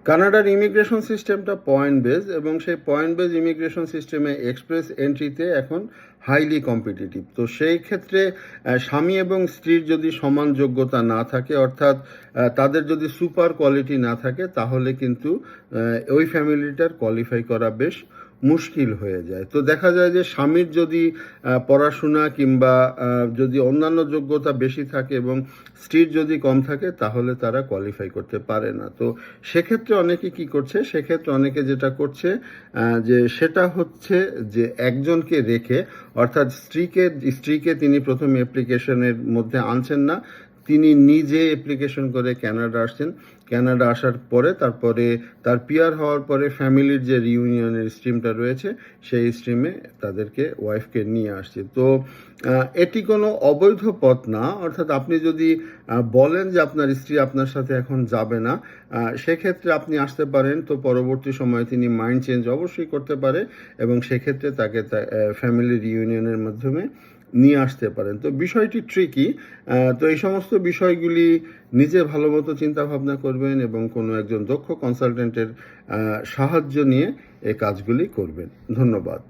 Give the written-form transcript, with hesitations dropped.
কানাডার ইমিগ্রেশন সিস্টেমটা point base এবং সেই পয়েন্ট বেস ইমিগ্রেশন সিস্টেমে এক্সপ্রেস এন্ট্রিতে এখন হাইলি কম্পিটিটিভ। তো সেই ক্ষেত্রে স্বামী এবং স্ত্রীর যদি সমান যোগ্যতা না থাকে, অর্থাৎ তাদের যদি সুপার কোয়ালিটি না থাকে, তাহলে কিন্তু ওই ফ্যামিলিটার কোয়ালিফাই করা বেশ মুশকিল হয়ে যায়। তো দেখা যায় যে স্বামীর যদি পড়াশোনা কিংবা যদি অন্যান্য যোগ্যতা বেশি থাকে এবং স্ত্রীর যদি কম থাকে, তাহলে তারা কোয়ালিফাই করতে পারে না। তো সেক্ষেত্রে অনেকে কি করছে, সেক্ষেত্রে অনেকে যেটা করছে যে সেটা হচ্ছে যে একজনকে রেখে, অর্থাৎ স্ত্রীকে তিনি প্রথমে অ্যাপ্লিকেশনের মধ্যে আনছেন না, তিনি নিজে অ্যাপ্লিকেশন করে ক্যানাডা আসছেন। ক্যানাডা আসার পরে তারপরে তার পিআর হওয়ার পরে ফ্যামিলির যে রিউনিয়নের স্ট্রিমটা রয়েছে, সেই স্ট্রিমে তাদেরকে ওয়াইফকে নিয়ে আসছে। তো এটি কোনো অবৈধ পথ না। অর্থাৎ আপনি যদি বলেন যে আপনার স্ত্রী আপনার সাথে এখন যাবে না, সেক্ষেত্রে আপনি আসতে পারেন। তো পরবর্তী সময়ে তিনি মাইন্ড চেঞ্জ অবশ্যই করতে পারে এবং সেক্ষেত্রে তাকে ফ্যামিলি রিউনিয়নের মাধ্যমে নিয়ে আসতে পারেন। তো বিষয়টি ট্রিকি। তো এই সমস্ত বিষয়গুলি নিজে ভালো মতো চিন্তা ভাবনা করবেন এবং কোনো একজন দক্ষ কনসালটেন্টের সাহায্য নিয়ে এই কাজগুলি করবেন। ধন্যবাদ।